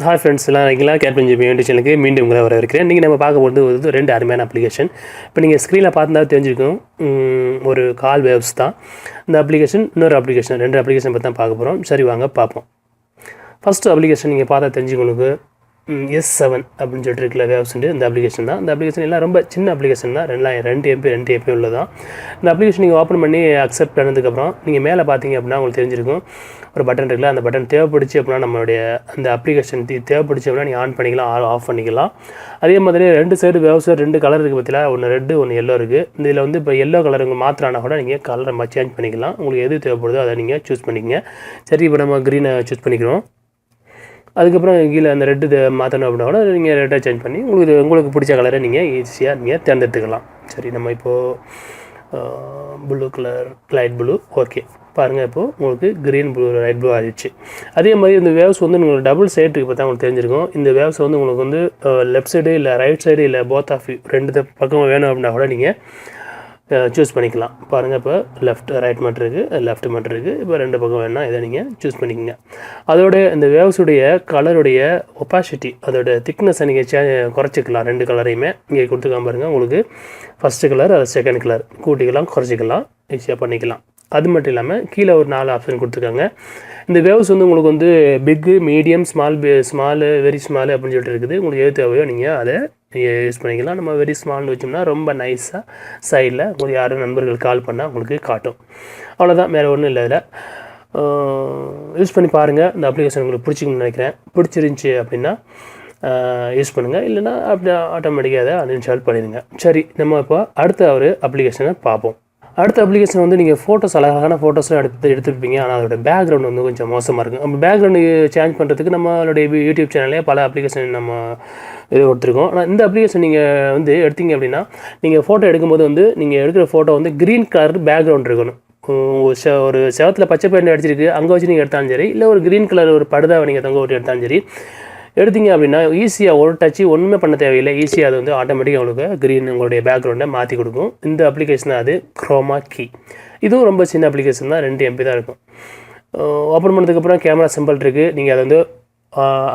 Hi friends எல்லாம் இருக்கீங்களா? Captain GB YouTube சேனலுக்கு மீண்டும் உங்களை வரவேற்கிறேன். இன்றைக்கி நம்ம பார்க்க போகிறது ரெண்டு அருமையான அப்ளிகேஷன். இப்போ நீங்கள் ஸ்க்ரீனில் பார்த்துருந்தா தெரிஞ்சிருக்கும், ஒரு கால் வேவ்ஸ் தான் இந்த அப்ளிகேஷன். இன்னொரு அப்ளிகேஷன், ரெண்டு அப்ளிகேஷன் பற்றி தான் பார்க்க போகிறோம். சரி வாங்க பார்ப்போம். ஃபஸ்ட்டு அப்ளிகேஷன் நீங்கள் பார்த்தா தெரிஞ்சுக்கணுக்கு S7 அப்படின்னு சொல்லிட்டு இருக்குல்ல வேவ்ஸ்ண்டு இந்த அப்ளிகேஷன் தான். இந்த அப்ளிகேஷன் எல்லாம் ரொம்ப சின்ன அப்ளிகேஷன் தான், 2 MB உள்ளதான். இந்த அப்ளிகேஷன் நீங்கள் ஓப்பன் பண்ணி அக்செப்ட் பண்ணதுக்கப்புறம் நீங்கள் மேலே பார்த்தீங்க அப்படின்னா உங்களுக்கு தெரிஞ்சிருக்கும் ஒரு பட்டன் இருக்குல்ல, அந்த பட்டன் தேவைப்படுச்சு அப்படின்னா நம்மளுடைய அந்த அப்ளிகேஷன் தேவைப்படுச்சு அப்படின்னா நீங்கள் ஆன் பண்ணிக்கலாம், ஆஃப் பண்ணிக்கலாம். அதே மாதிரி ரெண்டு சைடு வேவ்ஸ் ரெண்டு கலர் இருக்குது பற்றில, ஒன்று ரெட்டு ஒன்று எல்லோ இருக்குது. இதில் வந்து இப்போ எல்லோ கலர் உங்களுக்கு மாத்திரானா கூட நீங்கள் கலரை சேஞ்ச் பண்ணிக்கலாம். உங்களுக்கு எது தேவைப்படுதோ அதை நீங்கள் சூஸ் பண்ணிக்கங்க. சரி, இப்போ நம்ம க்ரீனை சூஸ் பண்ணிக்கிறோம். அதுக்கப்புறம் கீழே அந்த ரெட்டு மாற்றணும் அப்படின்னா கூட நீங்கள் ரெட்டை சேஞ்ச் பண்ணி உங்களுக்கு பிடிச்ச கலரை நீங்கள் ஈஸியாக நீங்கள் தேர்ந்தெடுத்துக்கலாம். சரி, நம்ம இப்போது blue colour, light blue, okay பாருங்கள். இப்போது உங்களுக்கு க்ரீன் ப்ளூ, லைட் ப்ளூ ஆகிடுச்சு. அதே மாதிரி இந்த வேவ்ஸ் வந்து உங்களுக்கு டபுள் சைடு இப்போ தான் உங்களுக்கு தெரிஞ்சிருக்கும். இந்த வேவ்ஸ் வந்து உங்களுக்கு வந்து லெஃப்ட் சைடு இல்லை ரைட் சைடு இல்லை போத் ஆஃப் ரெண்டு பக்கம் வேணும் அப்படின்னா கூட நீங்கள் சூஸ் பண்ணிக்கலாம். பாருங்கள், இப்போ ரைட் மட்டும் இருக்குது, லெஃப்ட் மட்டும் இருக்குது. இப்போ ரெண்டு பக்கம் வேணால் இதை நீங்கள் சூஸ் பண்ணிக்கோங்க. அதோட இந்த வேவ்ஸுடைய கலருடைய ஒப்பாசிட்டி, அதோட திக்னஸை நீங்கள் குறைச்சிக்கலாம். ரெண்டு கலரையுமே இங்கே கொடுத்துக்காம பாருங்கள். உங்களுக்கு ஃபஸ்ட்டு கலர், அது செகண்ட் கலர் கூட்டிக்கலாம், குறைச்சிக்கலாம், ஈஸியாக பண்ணிக்கலாம். அது மட்டும் இல்லாமல் கீழே ஒரு 4 ஆப்ஷன் கொடுத்துருக்காங்க. இந்த வேவ்ஸ் வந்து உங்களுக்கு வந்து பிக்கு, மீடியம், ஸ்மாலு, வெரி ஸ்மாலு அப்படின்னு சொல்லிட்டு இருக்குது. உங்களுக்கு எது தேவையோ நீங்கள் அதை யூஸ் பண்ணிக்கலாம். நம்ம வெரி ஸ்மால்னு வச்சோம்னா ரொம்ப நைஸாக சைடில் உங்களுக்கு யாரும் நண்பர்கள் கால் பண்ணால் உங்களுக்கு காட்டும். அவ்வளோதான், வேறு ஒன்றும் இல்லை. இதில் யூஸ் பண்ணி பாருங்கள். இந்த அப்ளிகேஷன் உங்களுக்கு பிடிச்சிக்கணும்னு நினைக்கிறேன். பிடிச்சிருந்துச்சி அப்படின்னா யூஸ் பண்ணுங்கள், இல்லைனா அப்படி ஆட்டோமேட்டிக்காக அதை அன்இன்ஸ்டால் பண்ணிடுங்க. சரி, நம்ம இப்போ அடுத்த ஒரு அப்ளிகேஷனை பார்ப்போம். அடுத்த அப்ளிகேஷன் வந்து நீங்கள் ஃபோட்டோஸ், அழகான ஃபோட்டோஸ்லாம் எடுத்துருப்பீங்க. ஆனால் அதோட பேக்ரவுண்ட் வந்து கொஞ்சம் மோசமாக இருக்கும். நம்ம பேக்ரவுண்டு சேஞ்ச் பண்ணுறதுக்கு நம்மளுடைய யூடியூப் சேனல்லே பல அப்ளிகேஷன் நம்ம இது கொடுத்துருக்கோம். ஆனால் இந்த அப்ளிகேஷன் நீங்கள் வந்து எடுத்தீங்க அப்படின்னா நீங்கள் ஃபோட்டோ எடுக்கும்போது வந்து நீங்கள் எடுக்கிற ஃபோட்டோ வந்து க்ரீன் கலர் பேக்ரவுண்ட் இருக்கணும். ஒரு செவத்தில் பச்சை பெயிண்ட் அடிச்சிருக்கு, அங்கே வச்சு நீங்கள் எடுத்தாலும் சரி, இல்லை ஒரு க்ரீன் கலர் ஒரு படுதா நீங்கள் தொங்க விட்டு எடுத்தாலும் சரி, எடுத்தீங்க அப்படின்னா ஈஸியாக ஒரு டச்சு ஒன்றுமே பண்ண தேவையில்லை. ஈஸியாக அது வந்து ஆட்டோமேட்டிக்காக உங்களுக்கு உங்களுடைய பேக்ரவுண்டை மாற்றி கொடுக்கும். இந்த அப்ளிகேஷன் அது குரோமா கீ. இதுவும் ரொம்ப சின்ன அப்ளிகேஷன் தான், 2 MB தான் இருக்கும். ஓப்பன் பண்ணதுக்கப்புறம் கேமரா சிம்பிள் இருக்குது. நீங்கள் அதை வந்து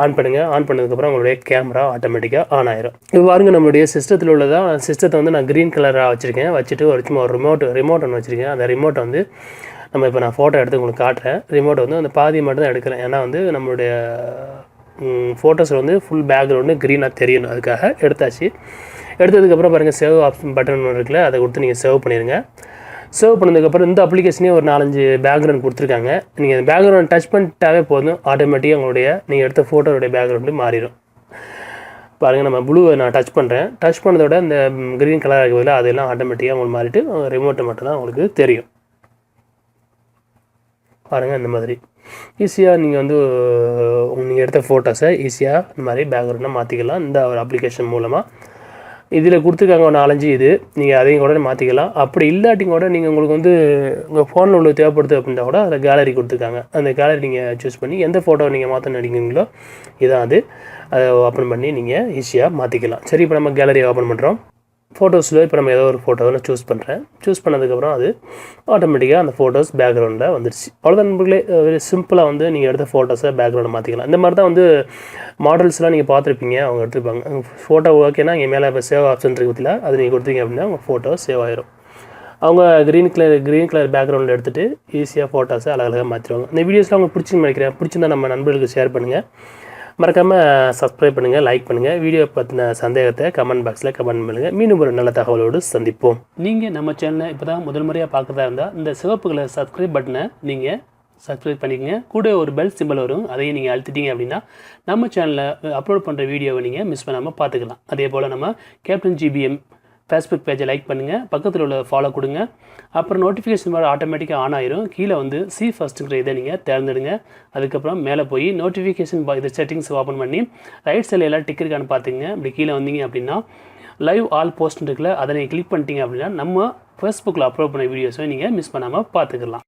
ஆன் பண்ணுங்கள். ஆன் பண்ணதுக்கப்புறம் உங்களுடைய கேமரா ஆட்டோமேட்டிக்காக ஆன் ஆயிரும். இப்போ பாருங்கள், நம்மளுடைய சிஸ்டத்தில் உள்ளதான். சிஸ்டத்தை வந்து நான் க்ரீன் கலராக வச்சுருக்கேன். வச்சுட்டு சும்மா ஒரு ரிமோட் ஒன்று வச்சுருக்கேன். அந்த ரிமோட்டை வந்து இப்போ நான் ஃபோட்டோ எடுத்து உங்களுக்கு காட்டுறேன். ரிமோட்டை வந்து அந்த பாதி மட்டும் தான் எடுக்கிறேன். ஏன்னா வந்து நம்மளுடைய ஃபோட்டோஸில் வந்து ஃபுல் பேக்ரவுண்டு க்ரீனாக தெரியணும், அதுக்காக எடுத்தாச்சு. எடுத்ததுக்கப்புறம் பாருங்கள், சேவ் ஆப்ஷன் பட்டன் இருக்குல்ல, அதை கொடுத்து நீங்கள் சேவ் பண்ணிடுங்க. சேவ் பண்ணதுக்கப்புறம் இந்த அப்ளிகேஷனே ஒரு 4-5 பேக்ரவுண்ட் கொடுத்துருக்காங்க. நீங்கள் அந்த பேக்ரவுண்ட் டச் பண்ணிட்டாவே போதும், ஆட்டோமேட்டிக்காக உங்களுடைய நீங்கள் எடுத்த ஃபோட்டோடைய பேக்ரவுண்டு மாறிடும். பாருங்கள், நம்ம ப்ளூவை நான் டச் பண்ணுறேன். டச் பண்ணதோட இந்த க்ரீன் கலராக இருக்குதுல, அதெல்லாம் ஆட்டோமேட்டிக்காக உங்களுக்கு மாறிட்டு ரிமோட்டை மட்டும் தான் உங்களுக்கு தெரியும். பாருங்கள், இந்த மாதிரி ஈஸியாக நீங்கள் வந்து நீங்கள் எடுத்த ஃபோட்டோஸை ஈஸியாக இந்த மாதிரி பேக்ரவுண்டாக மாற்றிக்கலாம் இந்த ஒரு அப்ளிகேஷன் மூலமாக. இதில் கொடுத்துருக்காங்க ஒரு 4-5 இது, நீங்கள் அதையும் கூட மாற்றிக்கலாம். அப்படி இல்லாட்டியும் கூட நீங்கள் உங்களுக்கு வந்து உங்கள் ஃபோனில் ஒன்று தேவைப்படுது அப்படின்னா கூட அதில் கேலரி கொடுத்துருக்காங்க. அந்த கேலரி நீங்கள் சூஸ் பண்ணி எந்த ஃபோட்டோ நீங்கள் மாற்ற நினைக்கிறீங்களோ இதான் அது. அதை ஓப்பன் பண்ணி நீங்கள் ஈஸியாக மாற்றிக்கலாம். சரி, இப்போ நம்ம கேலரியை ஓப்பன் பண்ணுறோம். ஃபோட்டோஸில் இப்போ நம்ம ஏதோ ஒரு ஃபோட்டோவை நான் சூஸ் பண்ணுறேன். சூஸ் பண்ணதுக்கப்புறம் அது ஆட்டோமேட்டிக்காக அந்த ஃபோட்டோஸ் பேக்ரவுண்டில் வந்துடுச்சு. அவ்வளோதான் நண்பர்களே, வெரி சிம்பிளாக வந்து நீங்கள் எடுத்த ஃபோட்டோஸை பேக்ரவுண்டை மாற்றிக்கலாம். இந்த மாதிரி தான் வந்து மாடல்ஸ்லாம் நீங்கள் பார்த்துருப்பீங்க, அவங்க எடுத்துருப்பாங்க. ஃபோட்டோ ஓகேனா இங்கே மேலே இப்போ சேவ் ஆப்ஷன் இருக்குது, அது நீங்கள் கொடுத்தீங்க அப்படின்னா உங்கள் ஃபோட்டோ சேவ் ஆயிரும். அவங்க க்ரீன் கலர் பேக்ரவுண்டில் எடுத்துகிட்டு ஈஸியாக ஃபோட்டோஸை அழகாக மாற்றிடுவாங்க. இந்த வீடியோஸ்லாம் உங்களுக்கு பிடிச்சின்னு நினைக்கிறேன். பிடிச்சிருந்தா நம்ம நண்பர்களுக்கு ஷேர் பண்ணுங்கள். மறக்காமல் சப்ஸ்கிரைப் பண்ணுங்கள், லைக் பண்ணுங்கள். வீடியோ பற்றின சந்தேகத்தை கமெண்ட் பாக்ஸில் கமெண்ட் பண்ணுங்கள். மீண்டும் ஒரு நல்ல தகவலோடு சந்திப்போம். நீங்கள் நம்ம சேனலை இப்போ தான் முதல் முறையாக பார்க்குறதா இருந்தால் இந்த சிவப்பு கலர் சப்ஸ்கிரைப் பட்டனை நீங்கள் சப்ஸ்கிரைப் பண்ணிக்கங்க. கூட ஒரு பெல் சிம்பிள் வரும், அதையும் நீங்கள் அழுத்திட்டீங்க அப்படின்னா நம்ம சேனலில் அப்லோட் பண்ணுற வீடியோவை நீங்கள் மிஸ் பண்ணாமல் பார்த்துக்கலாம். அதே போல் நம்ம கேப்டன் ஜிபிஎம் ஃபேஸ்புக் பேஜை லைக் பண்ணுங்கள், பக்கத்தில் உள்ள ஃபாலோ கொடுங்க. அப்புறம் நோட்டிஃபிகேஷன் வர ஆட்டோமேட்டிக்காக ஆன் ஆயிரும். கீழே வந்து சி ஃபஸ்ட்டுங்கிற இதை நீங்கள் தேர்ந்தெடுங்க. அதுக்கப்புறம் மேலே போய் நோட்டிஃபிகேஷன் இதை செட்டிங்ஸ் ஓப்பன் பண்ணி ரைட் சைடில் எல்லாம் டிக் இருக்கான்னு பார்த்துங்க. இப்படி கீழே வந்தீங்க அப்படின்னா லைவ் ஆல் போஸ்ட் இருக்குல்ல, அதை நீங்கள் கிளிக் பண்ணிட்டீங்க அப்படின்னா நம்ம ஃபேஸ்புக்கில் அப்லோட் பண்ண வீடியோஸை நீங்கள் மிஸ் பண்ணாமல் பார்த்துக்கலாம்.